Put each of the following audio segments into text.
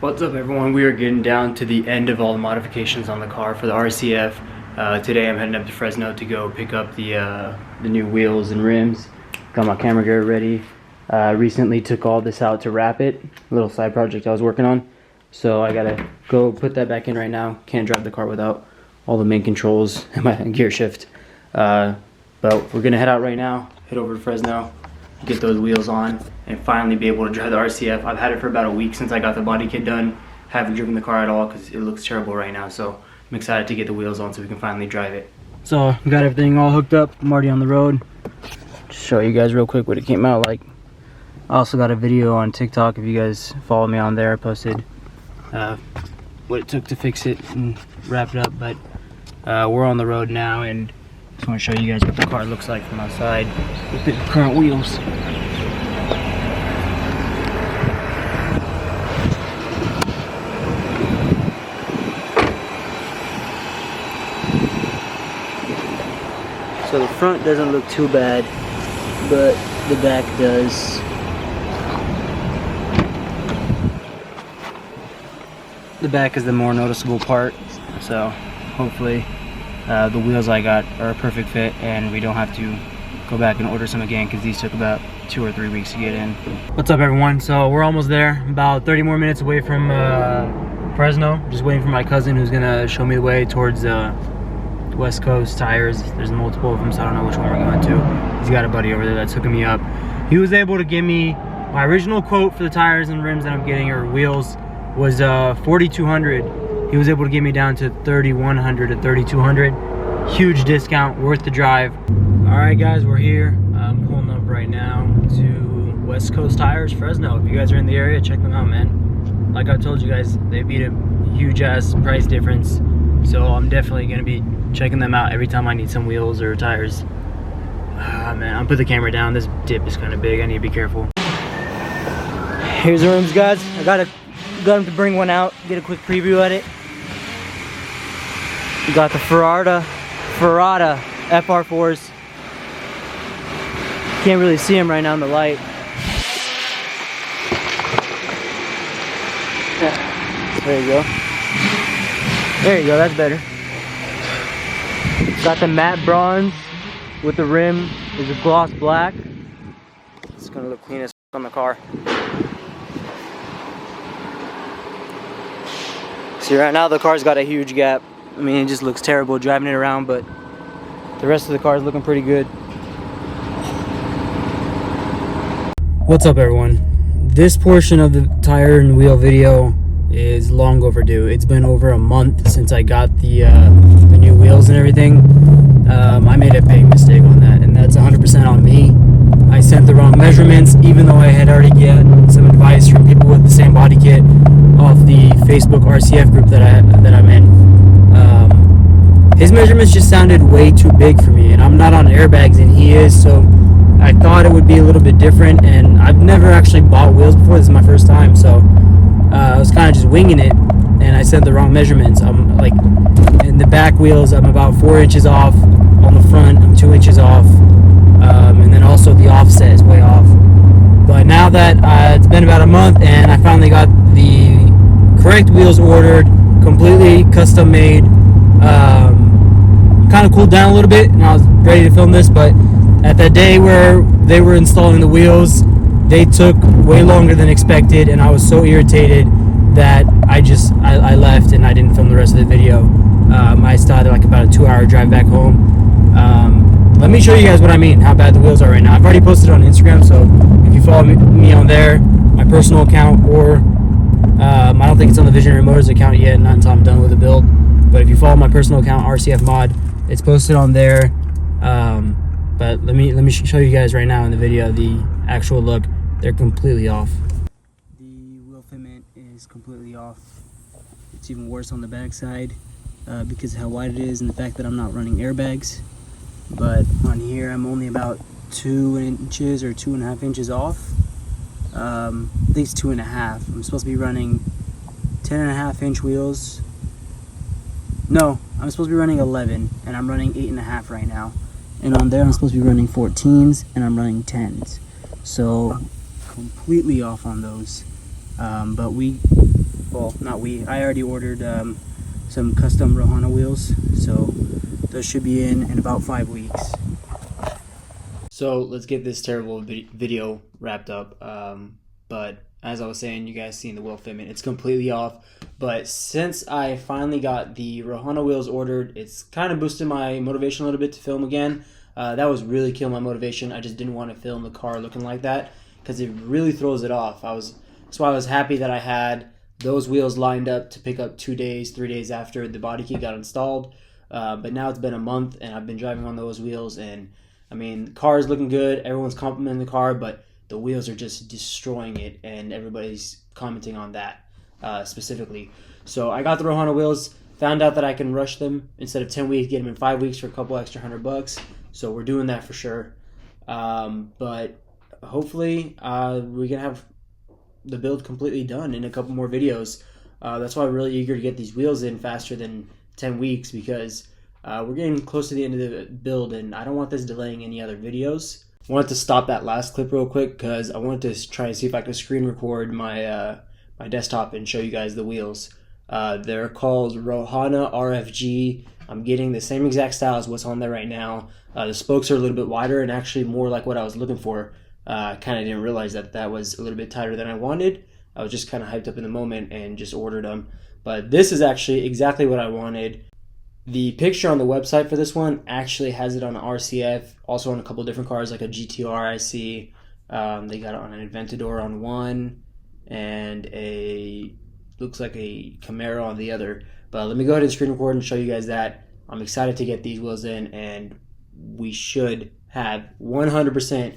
What's up everyone, we are getting down to the end of all the modifications on the car for the RCF. Today I'm heading up to Fresno to go pick up the new wheels and rims. Got my camera gear ready. Recently took all this out to wrap it, a little side project I was working on. So I gotta go put that back in right now. Can't drive the car without all the main controls and my gear shift. But we're gonna head out right now, head over to Fresno, get those wheels on, and finally be able to drive the RCF. I've had it for about a week since I got the body kit done. Haven't driven the car at all because it looks terrible right now. So I'm excited to get the wheels on so we can finally drive it. So got everything all hooked up. I'm already on the road. Just show you guys real quick what it came out like. I also got a video on TikTok. If you guys follow me on there, I posted what it took to fix it and wrap it up. But we're on the road now, and just want to show you guys what the car looks like from outside with the current wheels. So the front doesn't look too bad, but the back does. The back is the more noticeable part, so hopefully the wheels I got are a perfect fit and we don't have to go back and order some again because these took about 2 or 3 weeks to get in. What's up everyone? So we're almost there, about 30 more minutes away from Fresno. Just waiting for my cousin who's gonna show me the way towards West Coast Tires. There's multiple of them, so I don't know which one we're going to. He's got a buddy over there that's hooking me up. He was able to give me my original quote for the tires and rims that I'm getting, or wheels, was $4,200. He was able to get me down to $3,100 to $3,200. Huge discount, worth the drive. All right guys, we're here. I'm pulling up right now to West Coast Tires, Fresno. If you guys are in the area, check them out, man. Like I told you guys, they beat a huge ass price difference. So I'm definitely gonna be checking them out every time I need some wheels or tires. Man, I'll put the camera down. This dip is kind of big. I need to be careful. Here's the rims, guys. I got them to bring one out, get a quick preview at it. We got the Ferrata FR4s. Can't really see them right now in the light. There you go. There you go, that's better. Got the matte bronze with the rim is a gloss black. It's gonna look clean as on the car. See, right now the car's got a huge gap. I mean, it just looks terrible driving it around, but the rest of the car is looking pretty good. What's up everyone? This portion of the tire and wheel video is long overdue. It's been over a month since I got the new wheels and everything. I made a big mistake on that, and that's 100% on me. I sent the wrong measurements, even though I had already gotten some advice from people with the same body kit off the Facebook RCF group that I'm in. His measurements just sounded way too big for me, and I'm not on airbags and he is, so I thought it would be a little bit different. And I've never actually bought wheels before. This is my first time, so I was kind of just winging it, and I sent the wrong measurements. I'm like, in the back wheels, I'm about 4 inches off. On the front, I'm 2 inches off. And then also the offset is way off. But now that it's been about a month and I finally got the correct wheels ordered, completely custom made, kind of cooled down a little bit and I was ready to film this, but at that day where they were installing the wheels, they took way longer than expected, and I was so irritated that I left and I didn't film the rest of the video. I started like about a 2-hour drive back home. Let me show you guys what I mean, how bad the wheels are right now. I've already posted it on Instagram, so if you follow me on there, my personal account, or I don't think it's on the Visionary Motors account yet, not until I'm done with the build. But if you follow my personal account, RCF Mod, it's posted on there. But let me show you guys right now in the video the actual look. They're completely off. The wheel fitment is completely off. It's even worse on the back side because of how wide it is and the fact that I'm not running airbags. But on here I'm only about 2 inches or 2.5 inches off. I think it's 2.5. I'm supposed to be running 10.5 inch wheels. No, I'm supposed to be running 11 and I'm running 8.5 right now. And on there I'm supposed to be running 14s and I'm running 10s. So completely off on those. But I already ordered some custom Rohana wheels, so those should be in about 5 weeks. So let's get this terrible video wrapped up. But as I was saying, you guys seen the wheel fitment, it's completely off. But since I finally got the Rohana wheels ordered, it's kind of boosted my motivation a little bit to film again. That was really killing my motivation. I just didn't want to film the car looking like that because it really throws it off. That's why I was happy that I had those wheels lined up to pick up 2 days, 3 days after the body kit got installed. But now it's been a month and I've been driving on those wheels, and I mean, the car is looking good. Everyone's complimenting the car, but the wheels are just destroying it, and everybody's commenting on that specifically. So I got the Rohana wheels, found out that I can rush them instead of 10 weeks, get them in 5 weeks for a couple extra $100. So we're doing that for sure. But hopefully we can have the build completely done in a couple more videos. That's why I'm really eager to get these wheels in faster than 10 weeks because we're getting close to the end of the build, and I don't want this delaying any other videos. I wanted to stop that last clip real quick because I wanted to try and see if I could screen record my my desktop and show you guys the wheels. They're called Rohana RFG. I'm getting the same exact style as what's on there right now. The spokes are a little bit wider and actually more like what I was looking for. Kind of didn't realize that was a little bit tighter than I wanted. I was just kind of hyped up in the moment and just ordered them. But this is actually exactly what I wanted. The picture on the website for this one actually has it on an RCF, also on a couple different cars like a GTR I see. They got it on an Aventador on one and looks like a Camaro on the other. But let me go ahead and screen record and show you guys that. I'm excited to get these wheels in, and we should have 100%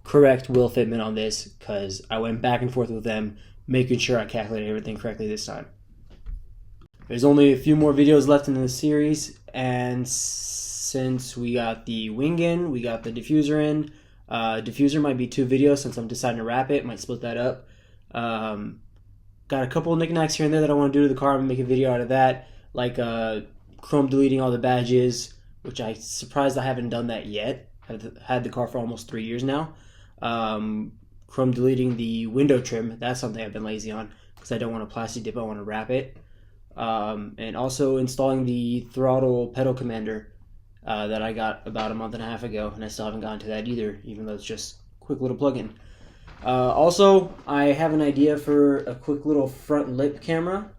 correct wheel fitment on this because I went back and forth with them, making sure I calculated everything correctly this time. There's only a few more videos left in the series, and since we got the wing in, we got the diffuser in. Diffuser might be 2 videos since I'm deciding to wrap it. Might split that up. Got a couple of knickknacks here and there that I want to do to the car. I'm going to make a video out of that, like chrome deleting all the badges, which I'm surprised I haven't done that yet. I've had the car for almost 3 years now. Chrome deleting the window trim, that's something I've been lazy on because I don't want to plastic dip, I want to wrap it. And also installing the throttle pedal commander that I got about a month and a half ago, and I still haven't gotten to that either, even though it's just a quick little plug-in. Also, I have an idea for a quick little front lip camera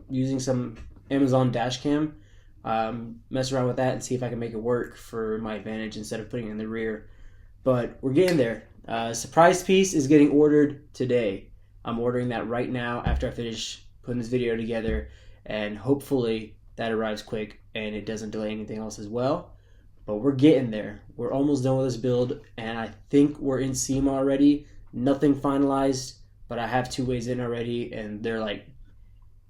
using some Amazon dash cam. Mess around with that and see if I can make it work for my advantage instead of putting it in the rear. But we're getting there. Surprise piece is getting ordered today. I'm ordering that right now after I finish putting this video together, and hopefully that arrives quick and it doesn't delay anything else as well. But we're getting there. We're almost done with this build, and I think we're in SEMA already. Nothing finalized, but I have 2 ways in already, and they're like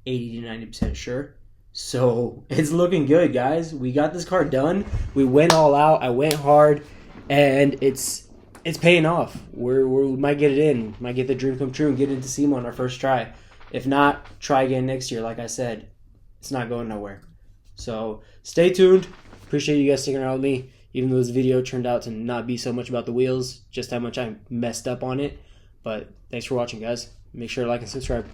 80 to 90% sure. So it's looking good, guys. We got this car done. We went all out. I went hard, and it's paying off. We might get it in. Might get the dream come true and get into SEMA on our first try. If not, try again next year. Like I said, it's not going nowhere. So stay tuned. Appreciate you guys sticking around with me, even though this video turned out to not be so much about the wheels, just how much I messed up on it. But thanks for watching, guys. Make sure to like and subscribe.